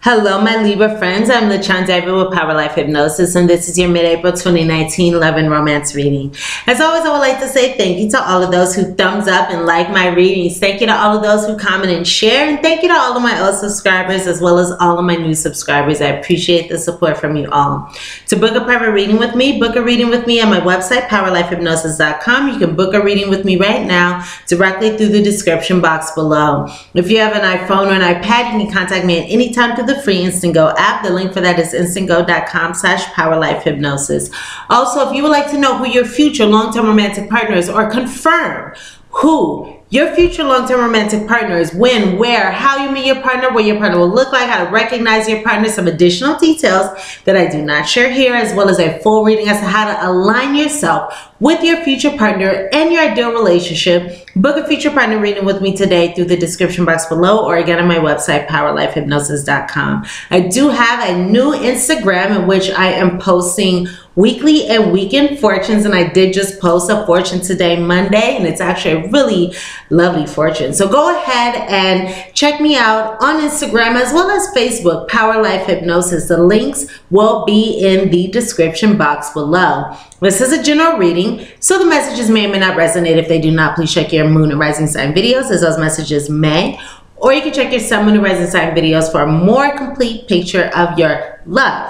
Hello, my Libra friends. I'm LaChan David with Power Life Hypnosis, and this is your mid-April 2019 love and romance reading. As always, I would like to say thank you to all of those who thumbs up and like my readings. Thank you to all of those who comment and share, and thank you to all of my old subscribers as well as all of my new subscribers. I appreciate the support from you all. To book a private reading with me, book a reading with me on my website, powerlifehypnosis.com. You can book a reading with me right now directly through the description box below. If you have an iPhone or an iPad, you can contact me at any time through the free Instant Go app. The link for that is instantgo.com/powerlifehypnosis. Also, if you would like to know who your future long-term romantic partner is, or confirm who your future long-term romantic partner is, when, where, how you meet your partner, what your partner will look like, how to recognize your partner, some additional details that I do not share here, as well as a full reading as to how to align yourself with your future partner and your ideal relationship, book a future partner reading with me today through the description box below, or again on my website, powerlifehypnosis.com. I do have a new Instagram in which I am posting weekly and weekend fortunes, and I did just post a fortune today, Monday, and it's actually a really lovely fortune. So go ahead and check me out on Instagram as well as Facebook, Power Life Hypnosis. The links will be in the description box below. This is a general reading, so the messages may or may not resonate. If they do not, please check your moon and rising sign videos, as those messages may. Or you can check your sun, moon, and rising sign videos for a more complete picture of your love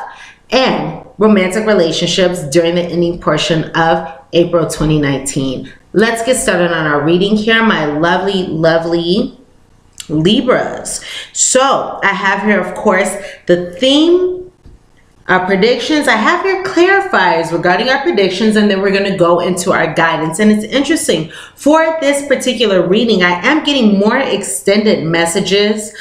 and romantic relationships during the ending portion of April 2019. Let's get started on our reading here, my lovely, lovely Libras. So I have here, of course, the theme, our predictions. I have here clarifiers regarding our predictions, and then we're going to go into our guidance. And it's interesting, for this particular reading, I am getting more extended messages.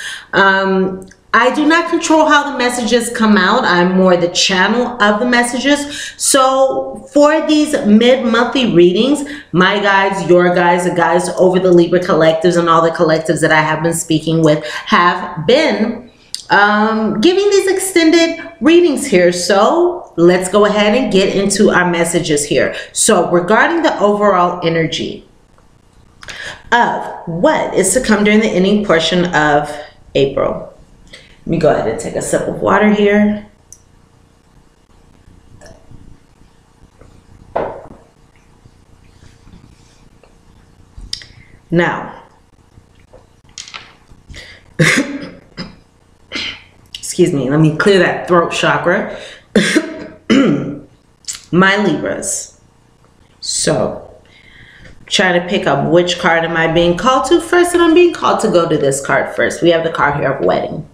I do not control how the messages come out. I'm more the channel of the messages. So for these mid-monthly readings, my guides, your guides, the guys over the Libra collectives and all the collectives that I have been speaking with have been giving these extended readings here. So let's go ahead and get into our messages here. So regarding the overall energy of what is to come during the ending portion of April. Let me go ahead and take a sip of water here. Now, excuse me, let me clear that throat chakra. My Libras. So, try to pick up which card am I being called to first, and I'm being called to go to this card first. We have the card here of wedding.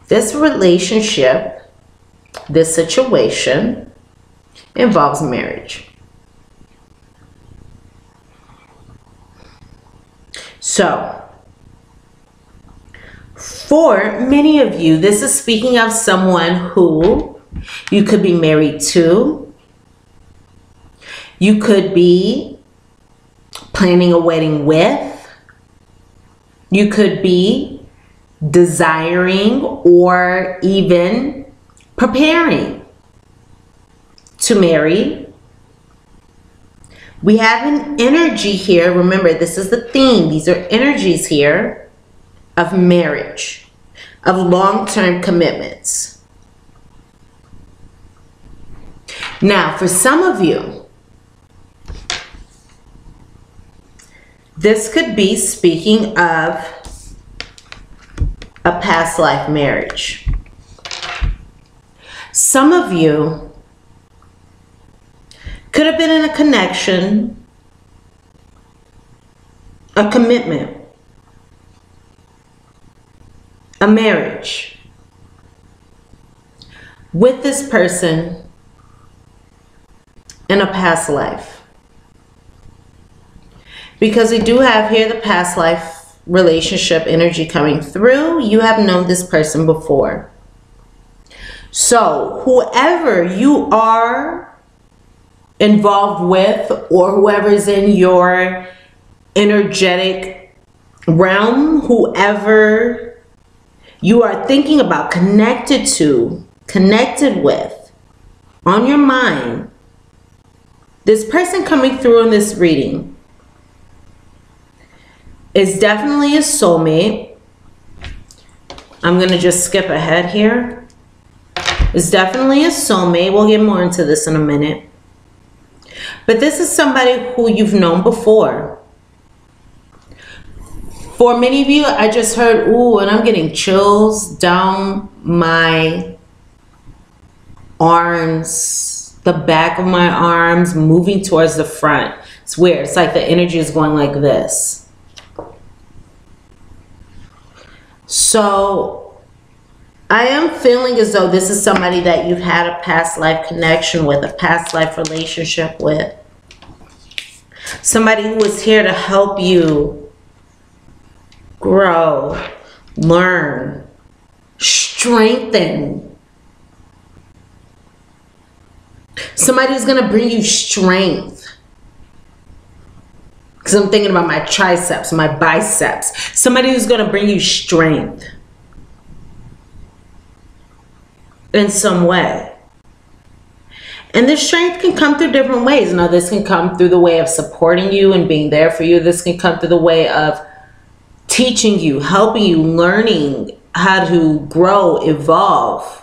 This relationship, this situation involves marriage. So, for many of you, this is speaking of someone who you could be married to. You could be planning a wedding with. You could be desiring or even preparing to marry. We have an energy here. Remember, this is the theme. These are energies here of marriage, of long-term commitments. Now, for some of you, this could be speaking of a past life marriage. Some of you could have been in a connection, a commitment, a marriage with this person in a past life. Because we do have here the past life relationship energy coming through. You have known this person before. So whoever you are involved with, or whoever is in your energetic realm, whoever you are thinking about, connected to, connected with, on your mind, this person coming through in this reading is definitely a soulmate. I'm going to just skip ahead here. It's definitely a soulmate. We'll get more into this in a minute. But this is somebody who you've known before. For many of you, I just heard, ooh, and I'm getting chills down my arms, the back of my arms, moving towards the front. It's weird. It's like the energy is going like this. So I am feeling as though this is somebody that you've had a past life connection with, a past life relationship with. Somebody who was here to help you grow, learn, strengthen. Somebody who's going to bring you strength. Because I'm thinking about my triceps, my biceps. Somebody who's going to bring you strength in some way. And this strength can come through different ways. Now, this can come through the way of supporting you and being there for you. This can come through the way of teaching you, helping you, learning how to grow, evolve,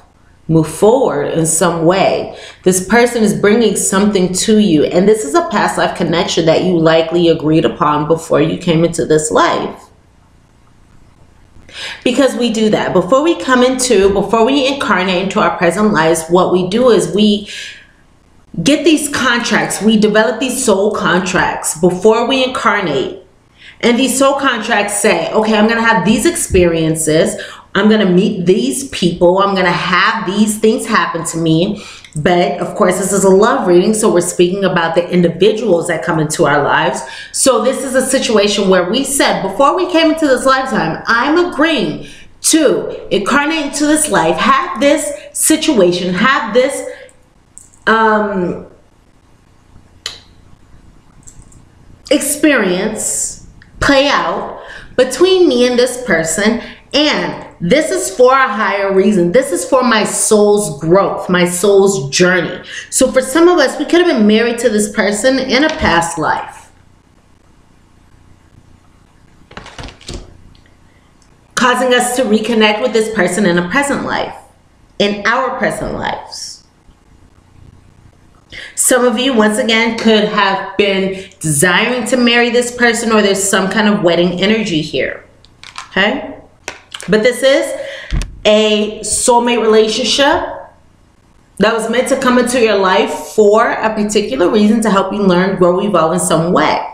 move forward in some way. This person is bringing something to you. And this is a past life connection that you likely agreed upon before you came into this life. Because we do that. Before we incarnate into our present lives, what we do is we get these contracts. We develop these soul contracts before we incarnate. And these soul contracts say, okay, I'm going to have these experiences. I'm going to meet these people. I'm going to have these things happen to me. But of course, this is a love reading. So we're speaking about the individuals that come into our lives. So this is a situation where we said, before we came into this lifetime, I'm agreeing to incarnate into this life, have this situation, have this experience play out between me and this person, and this is for a higher reason. This is for my soul's growth, my soul's journey. So for some of us, we could have been married to this person in a past life, causing us to reconnect with this person in a present life, in our present lives. Some of you, once again, could have been desiring to marry this person, or there's some kind of wedding energy here, okay? But this is a soulmate relationship that was meant to come into your life for a particular reason, to help you learn, grow, evolve in some way.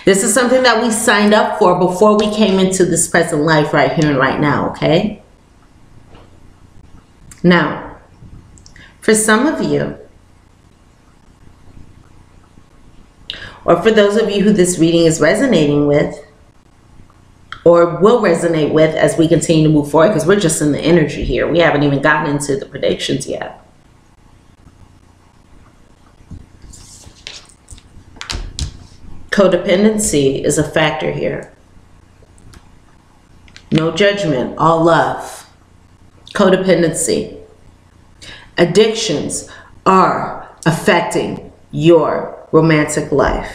This is something that we signed up for before we came into this present life right here and right now, okay? Now, for some of you, or for those of you who this reading is resonating with, or will resonate with as we continue to move forward, because we're just in the energy here. We haven't even gotten into the predictions yet. Codependency is a factor here. No judgment, all love. Codependency. Addictions are affecting your romantic life.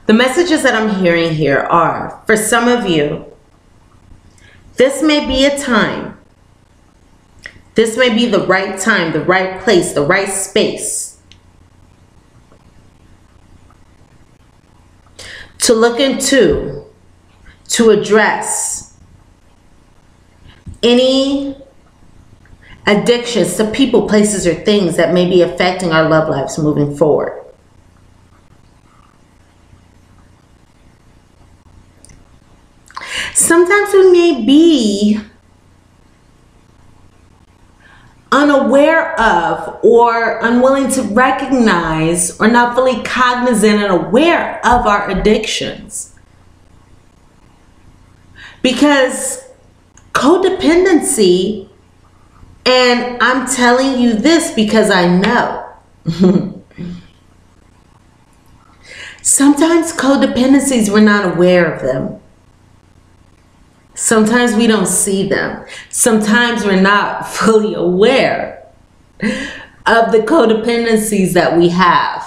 The messages that I'm hearing here are, for some of you, this may be a time. This may be the right time, the right place, the right space to look into, to address any addictions to people, places, or things that may be affecting our love lives moving forward. Sometimes we may be unaware of, or unwilling to recognize, or not fully cognizant and aware of our addictions. Because codependency, and I'm telling you this because I know, sometimes codependencies, we're not aware of them. Sometimes we don't see them. Sometimes we're not fully aware of the codependencies that we have,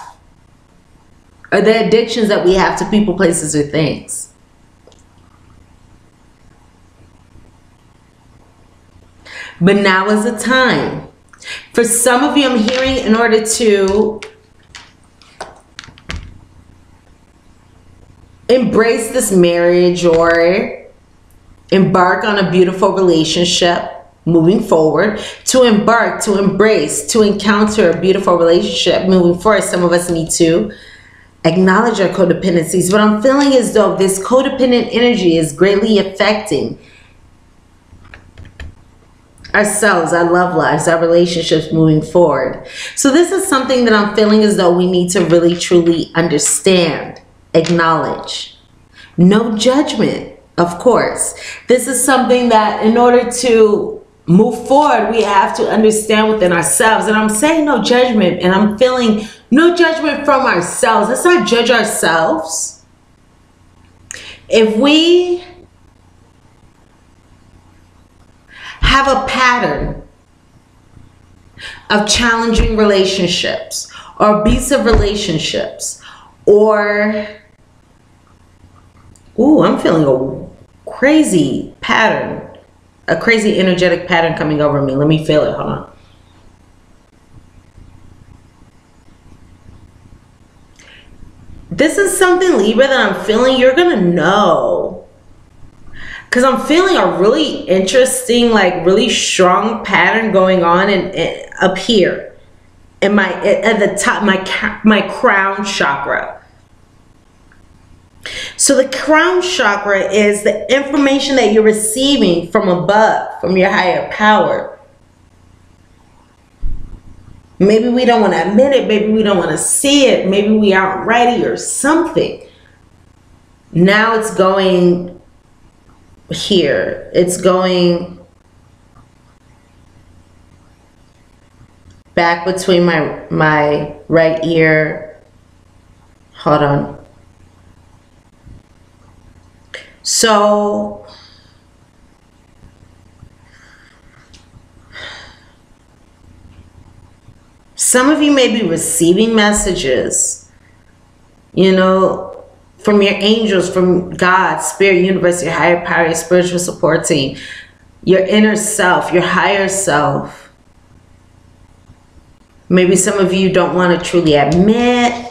or the addictions that we have to people, places, or things. But now is the time. For some of you, I'm hearing, in order to embrace this marriage or embark on a beautiful relationship moving forward, to embark, to embrace, to encounter a beautiful relationship moving forward, some of us need to acknowledge our codependencies. But I'm feeling as though this codependent energy is greatly affecting ourselves, our love lives, our relationships moving forward. So this is something that I'm feeling as though we need to really truly understand, acknowledge. No judgment, of course. This is something that in order to move forward, we have to understand within ourselves. And I'm saying no judgment, and I'm feeling no judgment from ourselves. Let's not judge ourselves. If we have a pattern of challenging relationships or abusive relationships, or I'm feeling a crazy pattern, a crazy energetic pattern coming over me. Let me feel it. Hold on. This is something, Libra, that I'm feeling you're gonna know, because I'm feeling a really interesting, like really strong pattern going on in up here in my, at the top, my crown chakra. So the crown chakra is the information that you're receiving from above, from your higher power. Maybe we don't want to admit it. Maybe we don't want to see it. Maybe we aren't ready or something. Now it's going here. It's going back between my right ear. Hold on. So some of you may be receiving messages, you know, from your angels, from God, Spirit, Universe, your higher power, your spiritual support team, your inner self, your higher self. Maybe some of you don't want to truly admit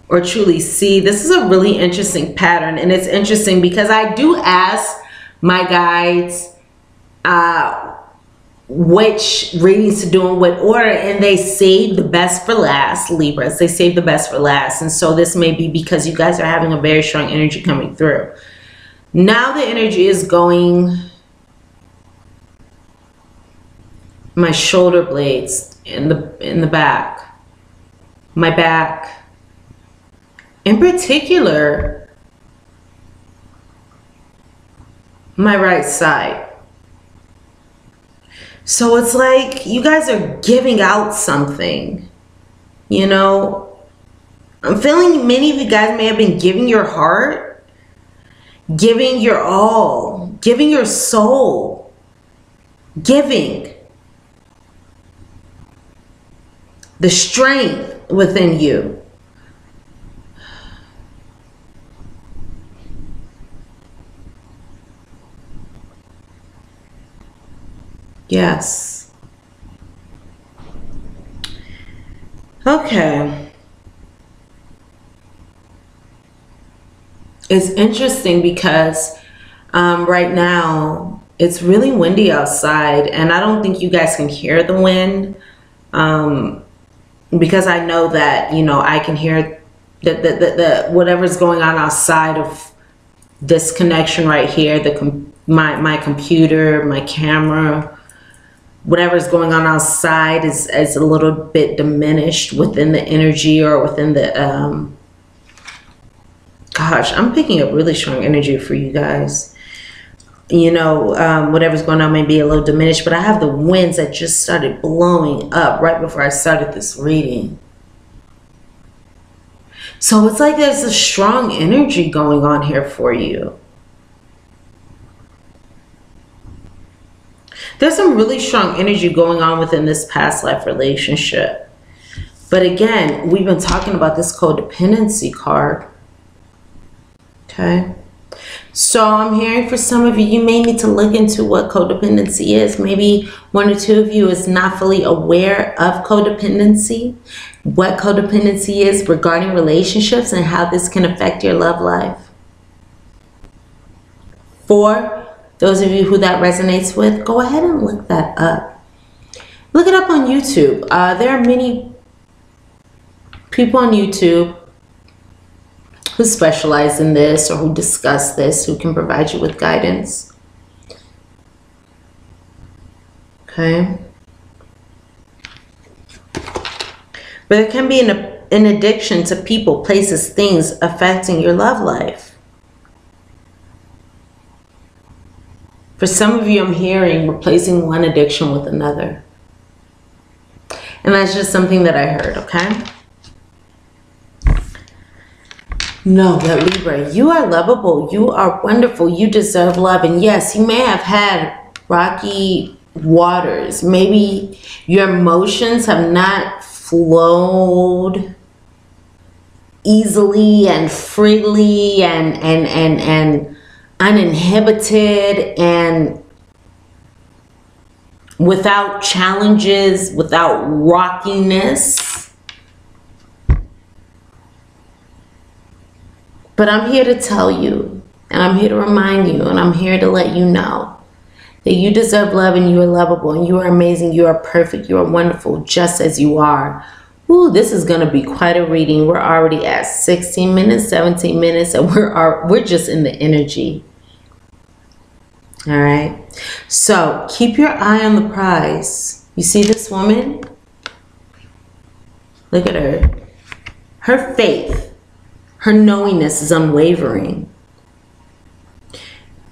or truly see. This is a really interesting pattern, and it's interesting because I do ask my guides which readings to do in what order, and they save the best for last, Libras. They save the best for last. And so this may be because you guys are having a very strong energy coming through. Now the energy is going my shoulder blades, in the back, my back. In particular, my right side. So it's like you guys are giving out something, you know. I'm feeling many of you guys may have been giving your heart, giving your all, giving your soul, giving the strength within you. Yes. Okay. It's interesting because right now it's really windy outside, and I don't think you guys can hear the wind because I know that, you know, I can hear the whatever's going on outside of this connection right here, my computer, my camera. Whatever's going on outside is a little bit diminished within the energy, or within the, gosh, I'm picking up really strong energy for you guys. You know, whatever's going on may be a little diminished, but I have the winds that just started blowing up right before I started this reading. So it's like there's a strong energy going on here for you. There's some really strong energy going on within this past life relationship. But again, we've been talking about this codependency card. Okay. So I'm hearing for some of you, you may need to look into what codependency is. Maybe one or two of you is not fully aware of codependency, what codependency is regarding relationships and how this can affect your love life. For those of you who that resonates with, go ahead and look that up. Look it up on YouTube. There are many people on YouTube who specialize in this or who discuss this, who can provide you with guidance. Okay. But there can be an addiction to people, places, things affecting your love life. For some of you, I'm hearing replacing one addiction with another. And that's just something that I heard, okay? Know that Libra, you are lovable, you are wonderful, you deserve love. And yes, you may have had rocky waters. Maybe your emotions have not flowed easily and freely and uninhibited and without challenges, without rockiness. But I'm here to tell you, and I'm here to remind you, and I'm here to let you know that you deserve love and you are lovable and you are amazing, you are perfect, you are wonderful just as you are. Ooh, this is going to be quite a reading. We're already at 16 minutes, 17 minutes, and we're just in the energy. All right. So keep your eye on the prize. You see this woman? Look at her. Her faith, her knowingness is unwavering.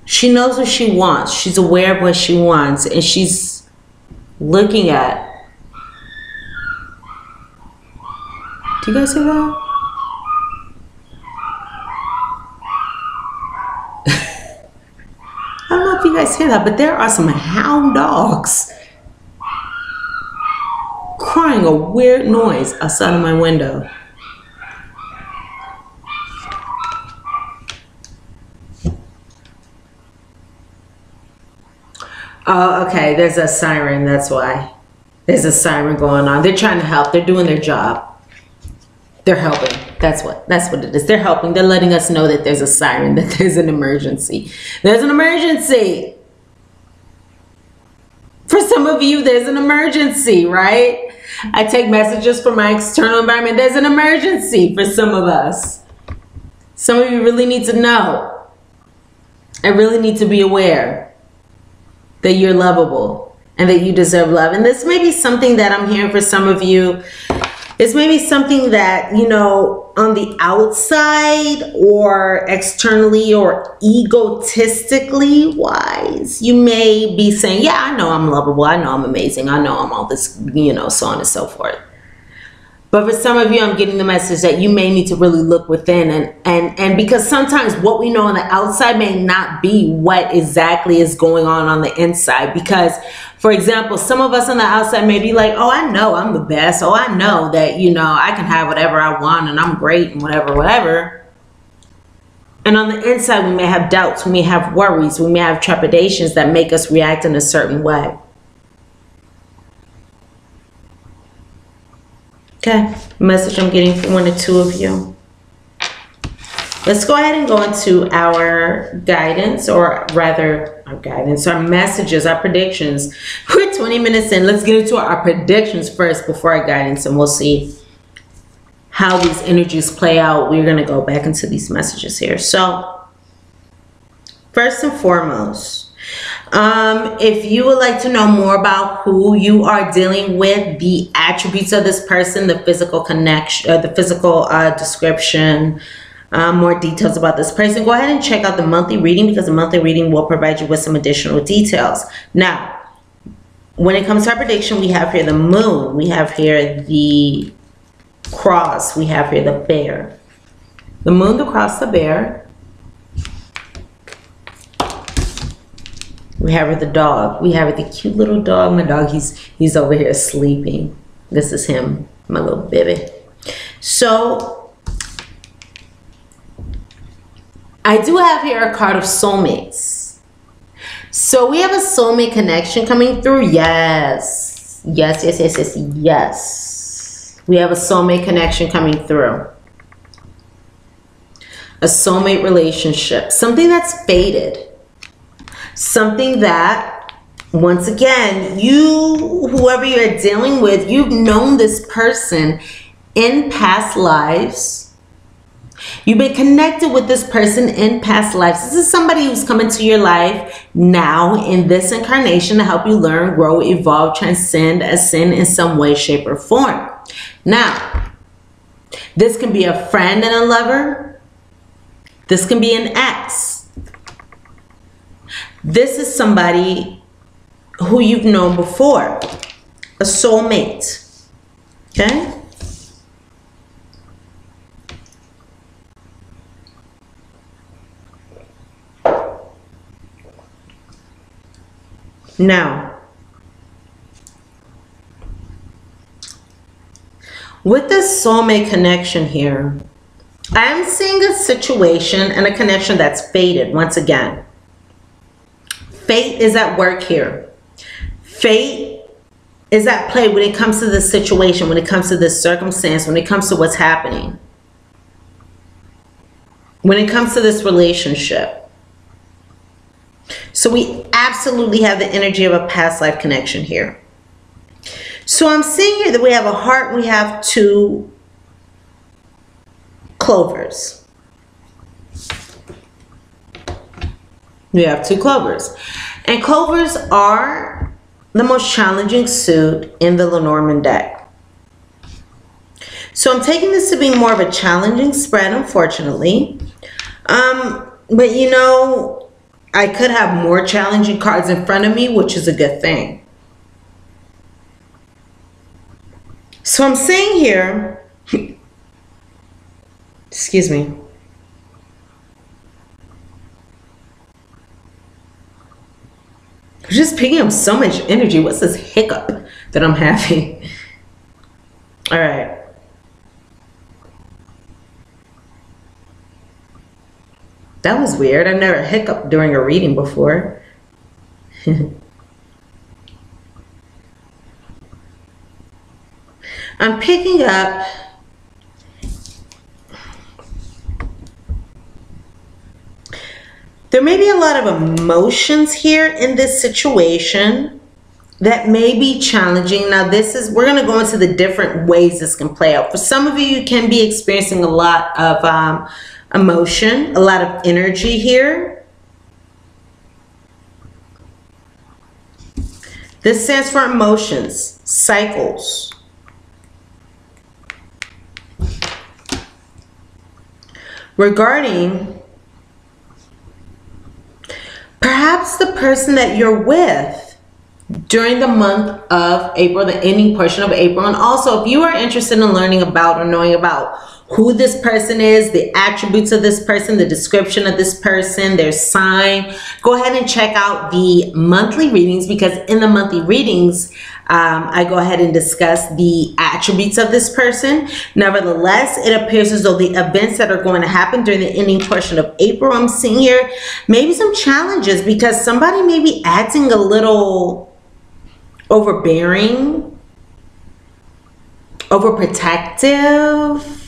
She knows what she wants. She's aware of what she wants. And she's looking at. Do you guys hear that? I don't know if you guys hear that, but there are some hound dogs crying a weird noise outside of my window. Oh, okay, there's a siren, that's why. There's a siren going on. They're trying to help. They're doing their job. They're helping. That's what it is. They're helping. They're letting us know that there's a siren, that there's an emergency. There's an emergency. For some of you, there's an emergency, right? I take messages from my external environment. There's an emergency for some of us. Some of you really need to know. I really need to be aware that you're lovable and that you deserve love. And this may be something that I'm hearing for some of you. It's maybe something that, you know, on the outside or externally or egotistically wise, you may be saying, yeah, I know I'm lovable. I know I'm amazing. I know I'm all this, you know, so on and so forth. But for some of you, I'm getting the message that you may need to really look within and because sometimes what we know on the outside may not be what exactly is going on the inside. Because, for example, some of us on the outside may be like, oh, I know I'm the best. Oh, I know that, you know, I can have whatever I want and I'm great and whatever, whatever. And on the inside, we may have doubts. We may have worries. We may have trepidations that make us react in a certain way. Okay, message I'm getting from one or two of you. Let's go ahead and go into our guidance, or rather our guidance, our messages, our predictions. We're 20 minutes in. Let's get into our predictions first before our guidance, and we'll see how these energies play out. We're going to go back into these messages here. So, first and foremost, if you would like to know more about who you are dealing with, the attributes of this person, the physical connection, the physical description, more details about this person, go ahead and check out the monthly reading, because the monthly reading will provide you with some additional details. Now, when it comes to our prediction, we have here the moon, we have here the cross, we have here the bear. The moon, the cross, the bear. We have her the dog. We have her the cute little dog. My dog, he's over here sleeping. This is him, my little baby. So I do have here a card of soulmates. So we have a soulmate connection coming through. Yes. Yes, yes, yes, yes, yes. We have a soulmate connection coming through. A soulmate relationship. Something that's faded. Something that, once again, whoever you're dealing with, you've known this person in past lives. You've been connected with this person in past lives. This is somebody who's come into your life now in this incarnation to help you learn, grow, evolve, transcend, ascend in some way, shape, or form. Now, this can be a friend and a lover. This can be an ex. This is somebody who you've known before, a soulmate, okay? Now, with this soulmate connection here, I'm seeing a situation and a connection that's faded once again. Fate is at work here. Fate is at play when it comes to this situation, when it comes to this circumstance, when it comes to what's happening. When it comes to this relationship. So we absolutely have the energy of a past life connection here. So I'm seeing here that we have a heart, we have two clovers. We have two clovers. And clovers are the most challenging suit in the Lenormand deck. So I'm taking this to be more of a challenging spread, unfortunately. But you know, I could have more challenging cards in front of me, which is a good thing. So I'm saying here, excuse me. I'm just picking up so much energy. What's this hiccup that I'm having? All right. That was weird. I've never hiccuped during a reading before. I'm picking up there may be a lot of emotions here in this situation that may be challenging. Now we're going to go into the different ways this can play out. For some of you, you can be experiencing a lot of emotion, a lot of energy here. This stands for emotions, cycles. Regarding perhaps the person that you're with during the month of April, the ending portion of April. And also, if you are interested in learning about or knowing about who this person is, the attributes of this person, the description of this person, their sign, go ahead and check out the monthly readings, because in the monthly readings, I go ahead and discuss the attributes of this person. Nevertheless, it appears as though the events that are going to happen during the ending portion of April, I'm seeing here, maybe some challenges, because somebody may be acting a little overbearing, overprotective.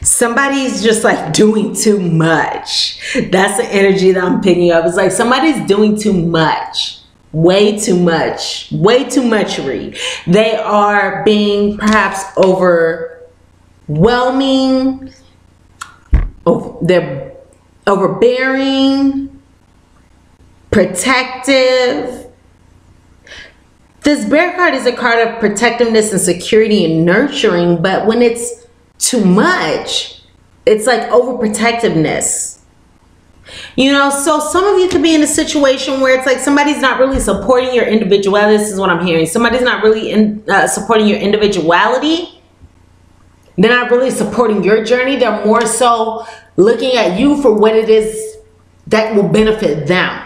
Somebody's just like doing too much. That's the energy that I'm picking up. It's like somebody's doing too much. Way too much. Way too muchery. They are being perhaps overwhelming. They're overbearing. Protective. This bear card is a card of protectiveness and security and nurturing, but when it's too much, it's like overprotectiveness. You know, so some of you could be in a situation where it's like somebody's not really supporting your individuality. This is what I'm hearing. Somebody's not really supporting your individuality. They're not really supporting your journey. They're more so looking at you for what it is that will benefit them.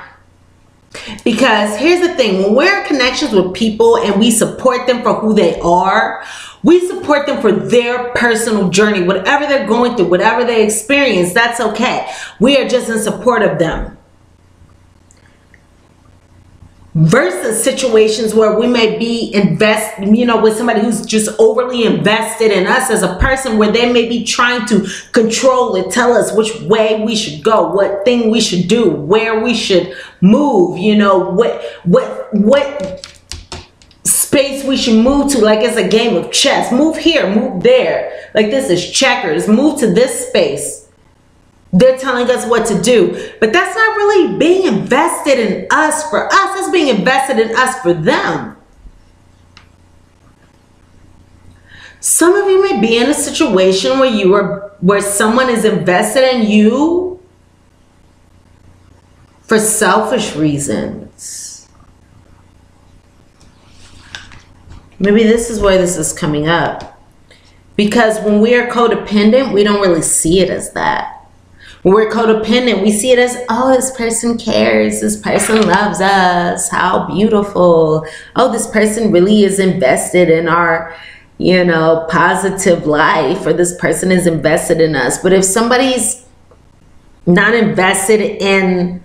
Because here's the thing, when we're in connections with people and we support them for who they are, we support them for their personal journey, whatever they're going through, whatever they experience, that's okay. We are just in support of them. Versus situations where we may be with somebody who's just overly invested in us as a person, where they may be trying to control and tell us which way we should go, what thing we should do, where we should move, what space we should move to, like it's a game of chess. Move here, move there. Like this is checkers. Move to this space. They're telling us what to do, but that's not really being invested in us for us. It's being invested in us for them. Some of you may be in a situation where someone is invested in you for selfish reasons. Maybe this is where this is coming up, because when we are codependent, we don't really see it as that. When we're codependent, we see it as, oh, this person cares. This person loves us. How beautiful. Oh, this person really is invested in our, positive life, or this person is invested in us. But if somebody's not invested in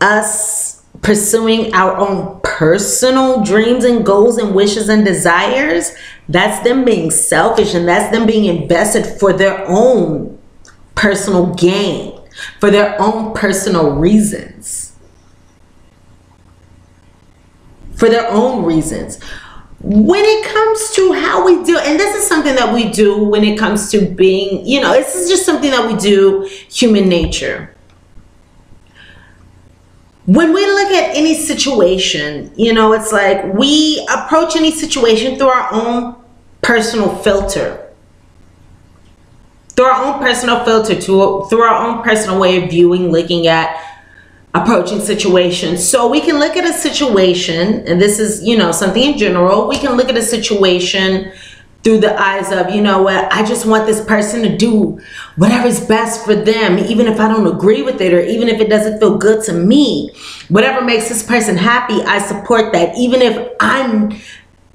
us pursuing our own personal dreams and goals and wishes and desires, that's them being selfish, and that's them being invested for their own personal gain, for their own personal reasons. For their own reasons. When it comes to how we do, and this is something that we do when it comes to being, this is just something that we do, human nature. When we look at any situation, it's like we approach any situation through our own personal filter. Through our own personal filter, through our own personal way of viewing, looking at, approaching situations. So we can look at a situation, and this is, something in general. We can look at a situation through the eyes of, I just want this person to do whatever's best for them, even if I don't agree with it, or even if it doesn't feel good to me. Whatever makes this person happy, I support that, even if I'm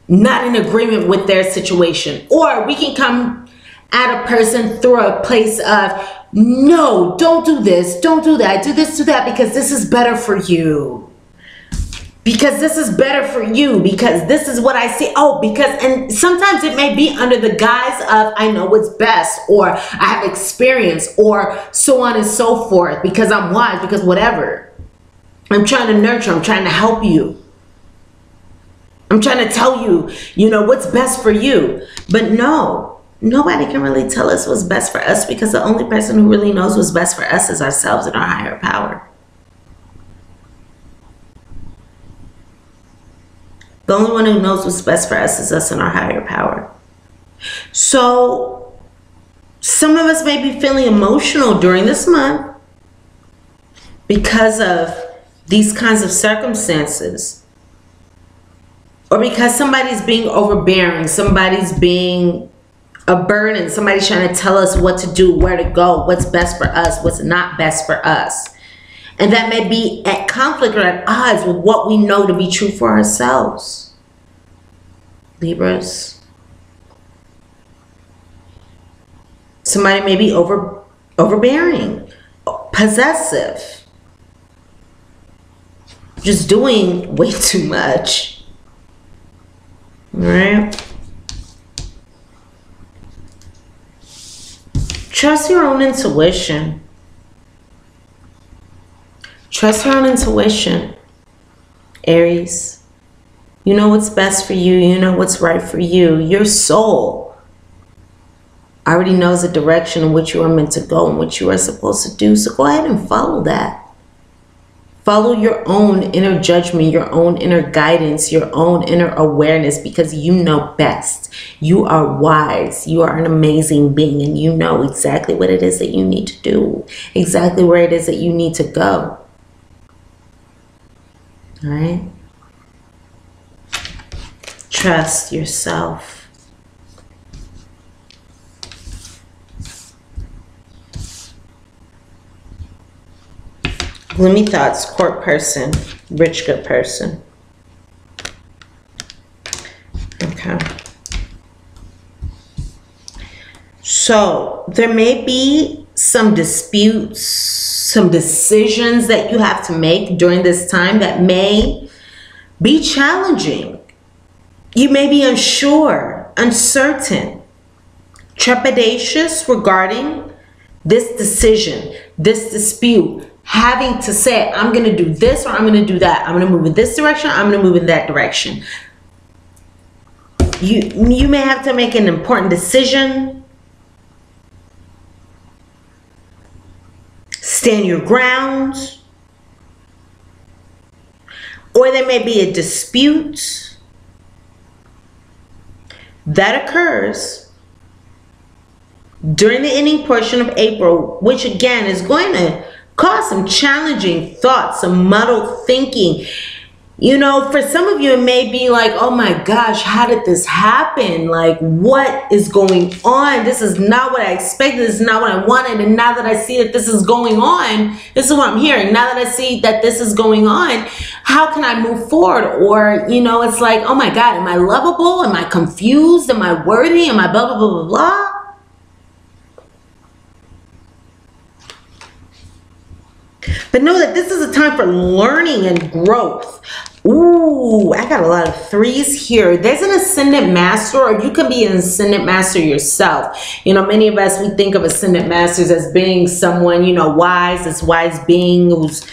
not in agreement with their situation. Or we can come at a person through a place of, no, don't do this, don't do that, do this, do that, because this is better for you. Because this is better for you, because this is what I see. Oh, and sometimes it may be under the guise of, I know what's best, or I have experience, or so on and so forth, because I'm wise, because whatever. I'm trying to nurture, I'm trying to help you. I'm trying to tell you, what's best for you. But no. Nobody can really tell us what's best for us, because the only person who really knows what's best for us is ourselves and our higher power. The only one who knows what's best for us is us and our higher power. So some of us may be feeling emotional during this month because of these kinds of circumstances, or because somebody's being overbearing, somebody's being a burden, somebody's trying to tell us what to do, where to go, what's best for us, what's not best for us. And that may be at conflict or at odds with what we know to be true for ourselves. Libras. Somebody may be overbearing, possessive, just doing way too much. All right? Trust your own intuition. Trust your own intuition, Aries. You know what's best for you. You know what's right for you. Your soul already knows the direction in which you are meant to go and what you are supposed to do. So go ahead and follow that. Follow your own inner judgment, your own inner guidance, your own inner awareness, because you know best. You are wise. You are an amazing being, and you know exactly what it is that you need to do, exactly where it is that you need to go. All right? Trust yourself. gloomy thoughts, court person, rich good person. Okay. So there may be some disputes, some decisions that you have to make during this time that may be challenging. You may be unsure, uncertain, trepidatious regarding this decision, this dispute, having to say, I'm going to do this or I'm going to do that. I'm going to move in this direction. I'm going to move in that direction. You may have to make an important decision. Stand your ground. Or there may be a dispute that occurs during the ending portion of April, which again is going to cause some challenging thoughts, some muddled thinking. You know, for some of you, it may be like, oh my gosh, how did this happen? Like, what is going on? This is not what I expected. This is not what I wanted. And now that I see that this is going on, this is what I'm hearing. Now that I see that this is going on, how can I move forward? Or, you know, it's like, oh my God, am I lovable? Am I confused? Am I worthy? Am I blah, blah, blah, blah, blah? But know that this is a time for learning and growth. Ooh, I got a lot of threes here. There's an ascendant master, or you can be an ascendant master yourself. You know, many of us, we think of ascendant masters as being someone, you know, wise, this wise being who's,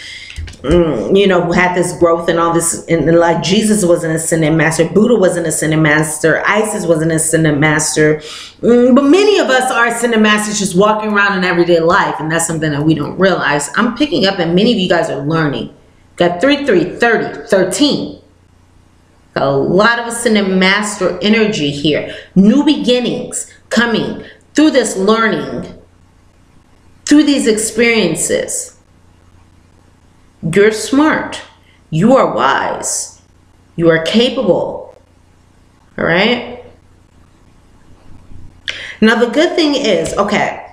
you know, who had this growth and all this. And like Jesus was an ascendant master. Buddha was an ascendant master. Isis was an ascendant master. But many of us are ascendant masters just walking around in everyday life. And that's something that we don't realize. I'm picking up that many of you guys are learning. Got 3, 3, 30, 13. Got a lot of ascendant master energy here. New beginnings coming through this learning, through these experiences. You're smart. You are wise. You are capable. All right? Now, the good thing is, okay,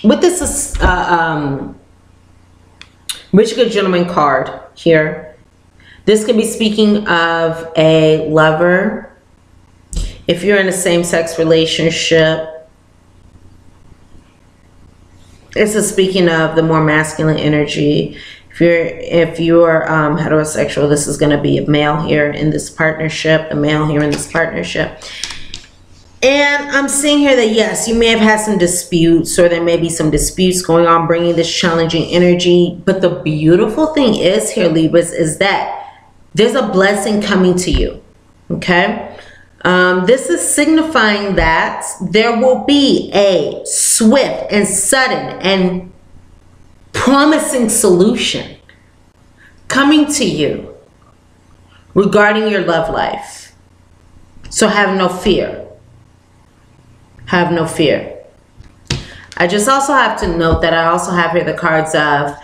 with this Rich Good Gentleman card here, this could be speaking of a lover. If you're in a same-sex relationship, this is speaking of the more masculine energy. If you're heterosexual, this is going to be a male here in this partnership, a male here in this partnership. And I'm seeing here that, yes, you may have had some disputes, or there may be some disputes going on, bringing this challenging energy. But the beautiful thing is here, Libras, is that there's a blessing coming to you, okay? This is signifying that there will be a swift and sudden and promising solution coming to you regarding your love life. So have no fear. Have no fear. I just also have to note that I also have here the cards of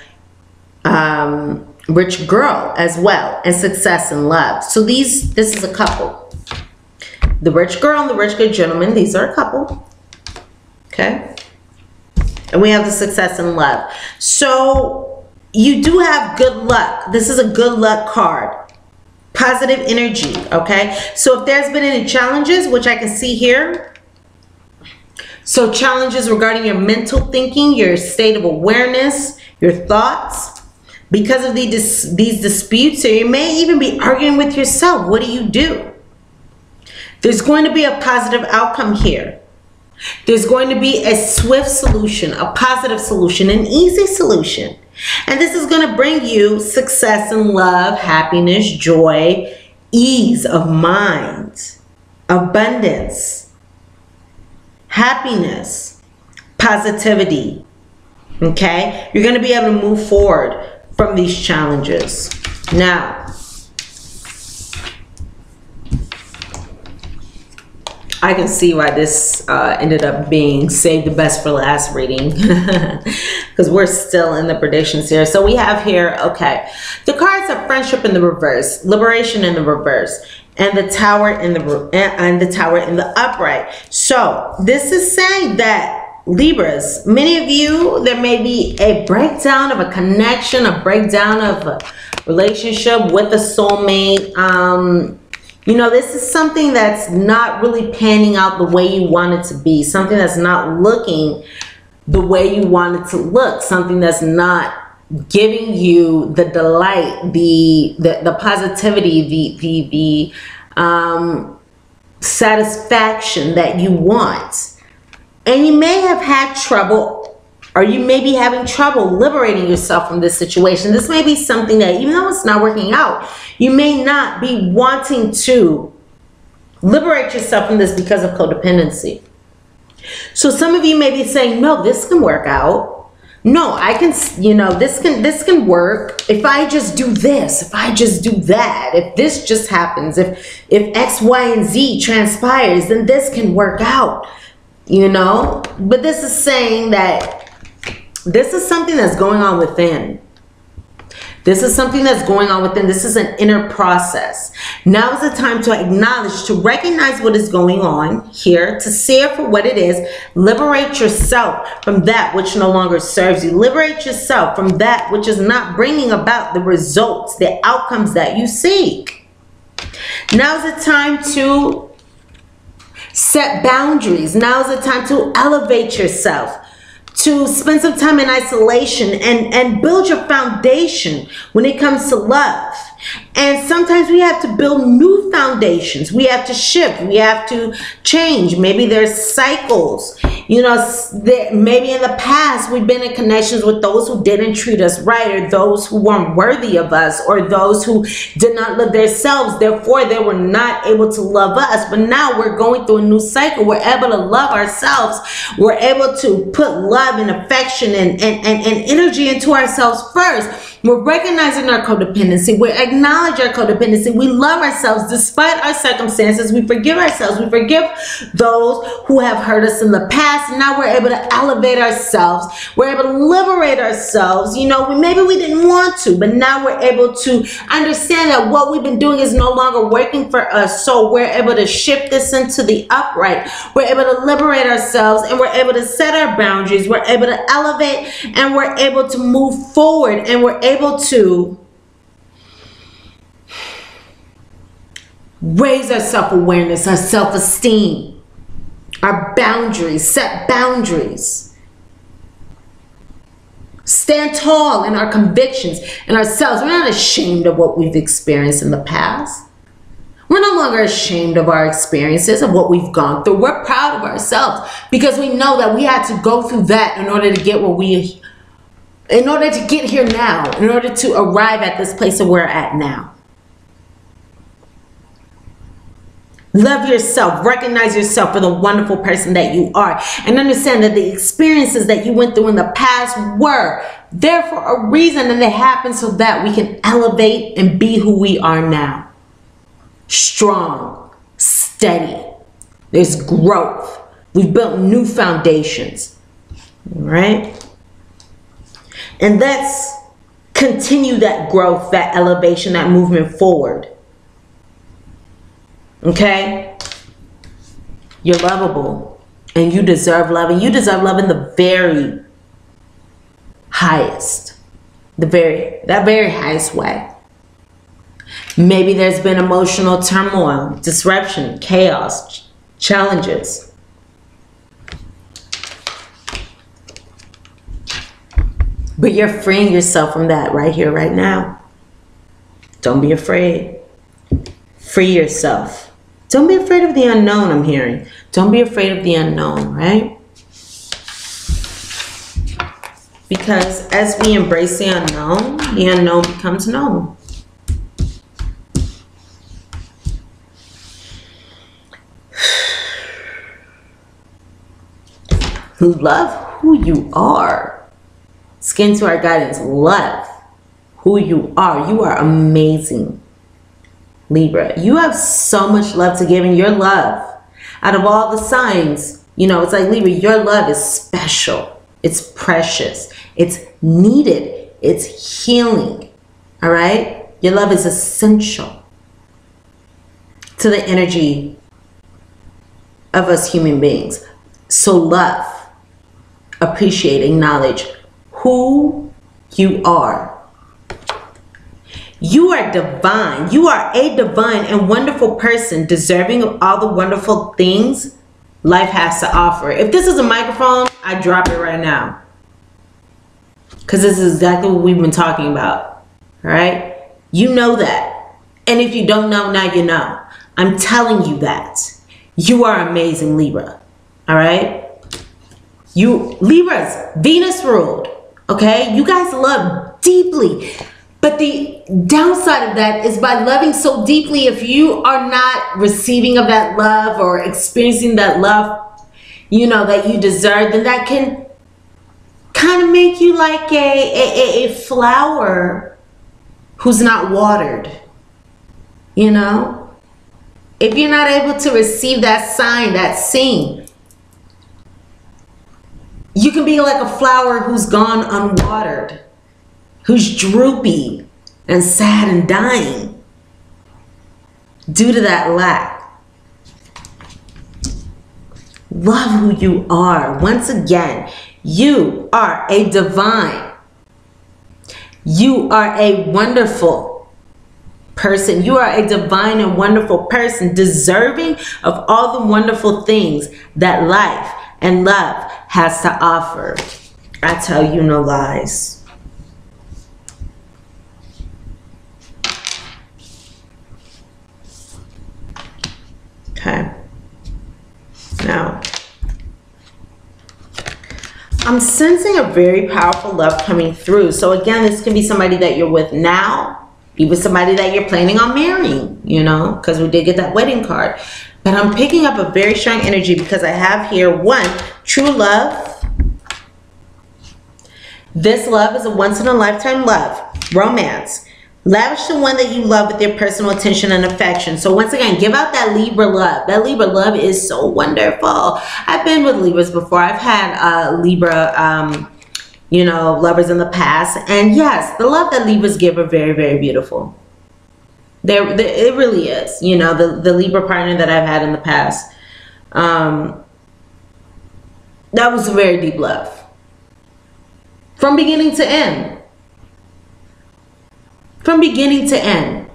rich girl as well, and success and love. So this is a couple. The rich girl and the rich good gentleman, these are a couple. Okay. And we have the success and love. So you do have good luck. This is a good luck card. Positive energy, okay? So if there's been any challenges, which I can see here, so challenges regarding your mental thinking, your state of awareness, your thoughts, because of these disputes, or you may even be arguing with yourself. What do you do? There's going to be a positive outcome here. There's going to be a swift solution, a positive solution, an easy solution. And this is going to bring you success and love, happiness, joy, ease of mind, abundance, happiness, positivity. Okay? You're going to be able to move forward from these challenges. Now, I can see why this ended up being saved the best for last reading, because we're still in the predictions here. So we have here, okay, the cards of friendship in the reverse, liberation in the reverse, and the tower in the tower in the upright. So this is saying that Libras, many of you, there may be a breakdown of a connection, a breakdown of a relationship with a soulmate. You know, this is something that's not really panning out the way you want it to be. Something that's not looking the way you want it to look. Something that's not giving you the delight, the positivity, the satisfaction that you want. And you may have had trouble, or you may be having trouble liberating yourself from this situation. This may be something that, even though it's not working out, you may not be wanting to liberate yourself from this because of codependency. So some of you may be saying, no, this can work out. No, I can, you know, this can work if I just do this, if I just do that, if this just happens, if X, Y, and Z transpires, then this can work out. You know, but this is saying that this is something that's going on within. This is something that's going on within. This is an inner process. Now is the time to acknowledge, to recognize what is going on here, to see it for what it is. Liberate yourself from that which no longer serves you. Liberate yourself from that which is not bringing about the results, the outcomes that you seek. Now is the time to set boundaries. Now is the time to elevate yourself, to spend some time in isolation and build your foundation when it comes to love. And sometimes we have to build new foundations. We have to shift. We have to change. Maybe there's cycles. You know, maybe in the past we've been in connections with those who didn't treat us right, or those who weren't worthy of us, or those who did not love themselves. Therefore, they were not able to love us. But now we're going through a new cycle. We're able to love ourselves. We're able to put love and affection and energy into ourselves first. We're recognizing our codependency. We acknowledge our codependency. We love ourselves despite our circumstances. We forgive ourselves. We forgive those who have hurt us in the past. And now we're able to elevate ourselves. We're able to liberate ourselves. You know, maybe we didn't want to, but now we're able to understand that what we've been doing is no longer working for us. So we're able to shift this into the upright. We're able to liberate ourselves, and we're able to set our boundaries. We're able to elevate, and we're able to move forward, and we're able to raise our self-awareness, our self-esteem, our boundaries, set boundaries. Stand tall in our convictions and ourselves. We're not ashamed of what we've experienced in the past. We're no longer ashamed of our experiences, of what we've gone through. We're proud of ourselves because we know that we had to go through that in order to get where in order to get here now, in order to arrive at this place that we're at now. Love yourself. Recognize yourself for the wonderful person that you are. And understand that the experiences that you went through in the past were there for a reason, and they happened so that we can elevate and be who we are now. Strong, steady. There's growth. We've built new foundations. All right? And let's continue that growth, that elevation, that movement forward. Okay? You're lovable, and you deserve love, and you deserve love in the very highest, that very highest way. Maybe there's been emotional turmoil, disruption, chaos, challenges. But you're freeing yourself from that right here, right now. Don't be afraid. Free yourself. Don't be afraid of the unknown, I'm hearing. Don't be afraid of the unknown, right? Because as we embrace the unknown becomes known. Love who you are. Skin to our guidance. Love who you are. You are amazing, Libra. You have so much love to give, and your love, out of all the signs, you know, it's like Libra, your love is special. It's precious. It's needed. It's healing. All right? Your love is essential to the energy of us human beings. So love appreciate, acknowledge who you are. You are divine. You are a divine and wonderful person, deserving of all the wonderful things life has to offer. If this is a microphone, I drop it right now, because this is exactly what we've been talking about. All right? You know that. And if you don't know, now you know. I'm telling you that. You are amazing, Libra. All right? You, Libras, Venus ruled. Okay? You guys love deeply. But the downside of that is, by loving so deeply, if you are not receiving of that love or experiencing that love, you know, that you deserve, then that can kind of make you like a flower who's not watered. You know? If you're not able to receive that sign, that scene, you can be like a flower who's gone unwatered, who's droopy and sad and dying due to that lack. Love who you are. Once again, you are a divine. You are a wonderful person. You are a divine and wonderful person, deserving of all the wonderful things that life and love has to offer. I tell you no lies. Okay. Now, I'm sensing a very powerful love coming through. So again, this can be somebody that you're with now, even somebody that you're planning on marrying, you know, because we did get that wedding card. But I'm picking up a very strong energy because I have here, one, true love. This love is a once-in-a-lifetime love, romance. Lavish the one that you love with your personal attention and affection. So once again, give out that Libra love. That Libra love is so wonderful. I've been with Libras before. I've had Libra, you know, lovers in the past. And yes, the love that Libras give are very, very beautiful. It really is. You know, the Libra partner that I've had in the past, that was a very deep love. From beginning to end. From beginning to end.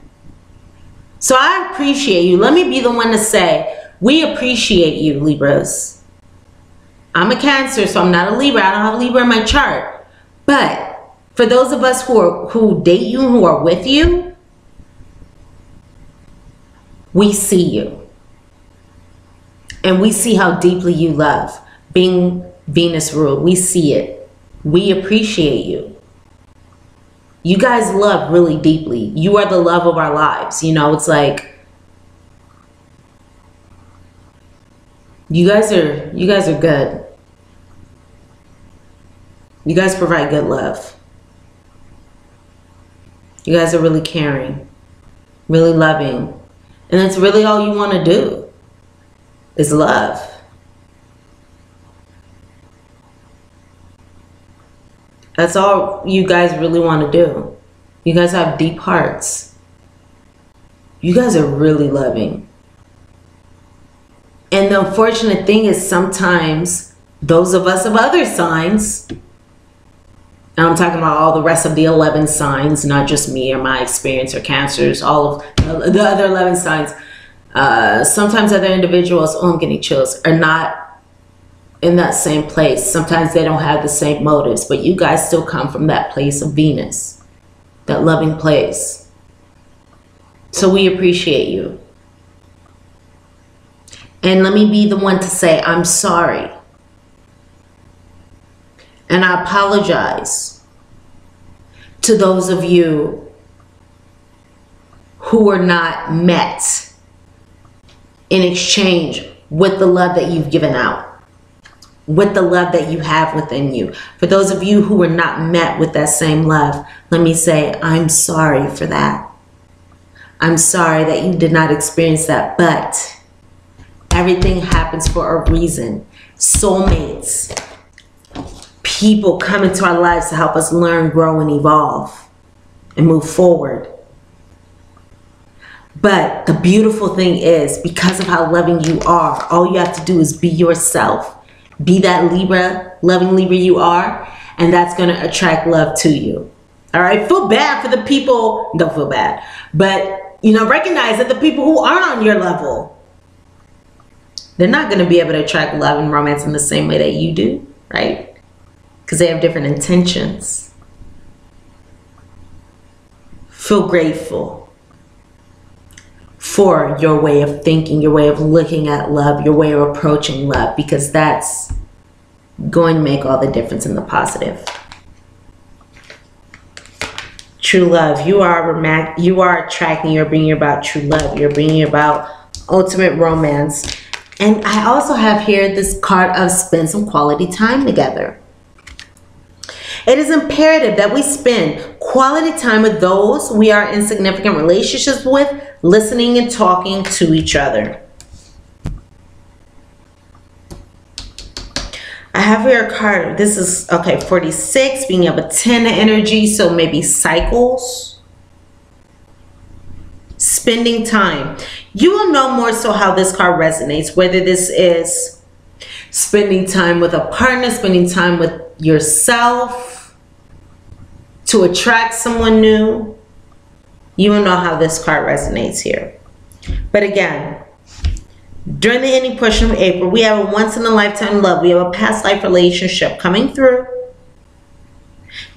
So I appreciate you. Let me be the one to say, we appreciate you, Libras. I'm a Cancer, so I'm not a Libra. I don't have a Libra in my chart. But for those of us who date you, who are with you, we see you. And we see how deeply you love. Being Venus ruled, we see it. We appreciate you. You guys love really deeply. You are the love of our lives. You know, it's like, you guys are good. You guys provide good love. You guys are really caring, really loving. And that's really all you want to do, is love. That's all you guys really want to do. You guys have deep hearts. You guys are really loving. And the unfortunate thing is, sometimes those of us of other signs, and I'm talking about all the rest of the 11 signs, not just me or my experience or Cancers, all of the other 11 signs, sometimes other individuals, oh, I'm getting chills, are not in that same place. Sometimes they don't have the same motives, but you guys still come from that place of Venus, that loving place. So we appreciate you. And let me be the one to say, I'm sorry. And I apologize to those of you who are not met in exchange with the love that you've given out, with the love that you have within you. For those of you who were not met with that same love, let me say, I'm sorry for that. I'm sorry that you did not experience that, but everything happens for a reason. Soulmates, people come into our lives to help us learn, grow, and evolve and move forward. But the beautiful thing is, because of how loving you are, all you have to do is be yourself. Be that Libra, loving Libra you are, and that's going to attract love to you. All right, feel bad for the people, don't feel bad, but you know, recognize that the people who aren't on your level, they're not going to be able to attract love and romance in the same way that you do, right? Because they have different intentions. Feel grateful for your way of thinking, your way of looking at love, your way of approaching love, because that's going to make all the difference in the positive. True love, you are attracting, you're bringing about true love, you're bringing about ultimate romance. And I also have here this card of spend some quality time together. It is imperative that we spend quality time with those we are in significant relationships with, listening and talking to each other. I have here a card. This is, okay, 46, being of a 10 energy, so maybe cycles. Spending time. You will know more so how this card resonates, whether this is spending time with a partner, spending time with yourself to attract someone new. You will know how this card resonates here. But again, during the ending portion of April, we have a once-in-a-lifetime love. We have a past life relationship coming through.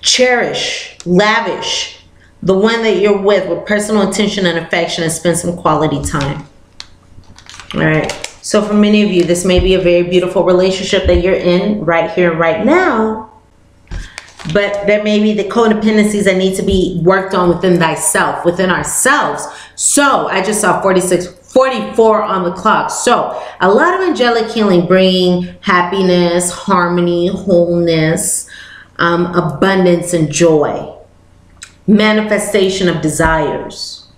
Cherish, lavish the one that you're with personal attention and affection, and spend some quality time. All right. So for many of you, this may be a very beautiful relationship that you're in right here, right now. But there may be the codependencies that need to be worked on within thyself, within ourselves. So I just saw 44 on the clock. So a lot of angelic healing, bringing happiness, harmony, wholeness, abundance, and joy. Manifestation of desires.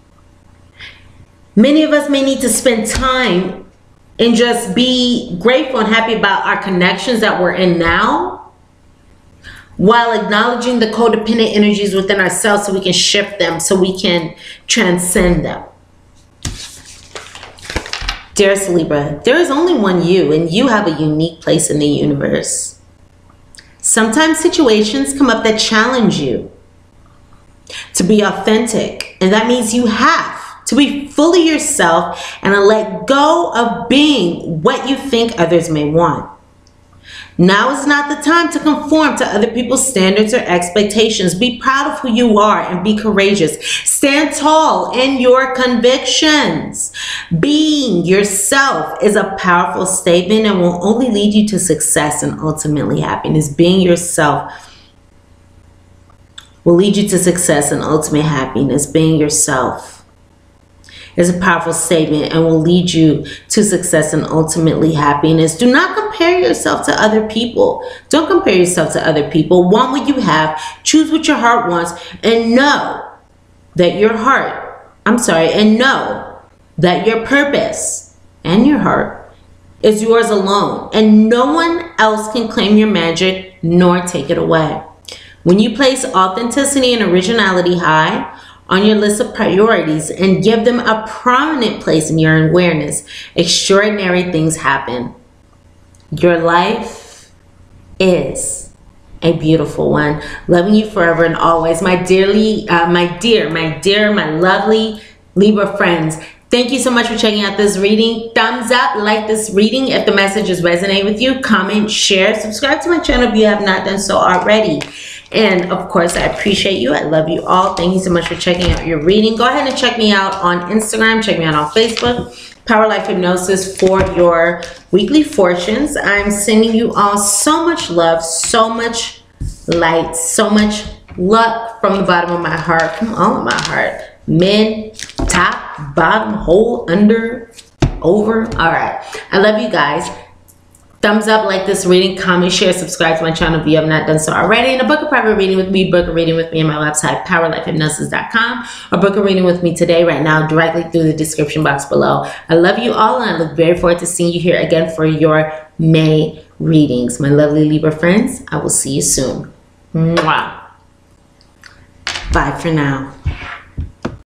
Many of us may need to spend time and just be grateful and happy about our connections that we're in now, while acknowledging the codependent energies within ourselves so we can shift them, so we can transcend them. Dearest Libra, there is only one you, and you have a unique place in the universe. Sometimes situations come up that challenge you to be authentic, and that means you have to be fully yourself and let go of being what you think others may want. Now is not the time to conform to other people's standards or expectations. Be proud of who you are and be courageous. Stand tall in your convictions. Being yourself is a powerful statement and will only lead you to success and ultimately happiness. Being yourself will lead you to success and ultimate happiness. Being yourself is a powerful statement and will lead you to success and ultimately happiness. Do not compare yourself to other people. Don't compare yourself to other people. Want what you have. Choose what your heart wants, and know that your purpose and your heart is yours alone, and no one else can claim your magic nor take it away. When you place authenticity and originality high on your list of priorities and give them a prominent place in your awareness, extraordinary things happen. Your life is a beautiful one. Loving you forever and always. My lovely Libra friends, thank you so much for checking out this reading. Thumbs up, like this reading if the messages resonate with you. Comment, share, subscribe to my channel if you have not done so already. And of course, I appreciate you. I love you all. Thank you so much for checking out your reading. Go ahead and check me out on Instagram. Check me out on Facebook. Power Life Hypnosis for your weekly fortunes. I'm sending you all so much love, so much light, so much luck from the bottom of my heart, from all of my heart. Mid, top, bottom, whole, under, over. All right. I love you guys. Thumbs up, like this reading, comment, share, subscribe to my channel if you have not done so already. And to book a private reading with me, book a reading with me on my website, powerlifehypnosis.com, or book a reading with me today, right now, directly through the description box below. I love you all, and I look very forward to seeing you here again for your May readings. My lovely Libra friends, I will see you soon. Mwah. Bye for now.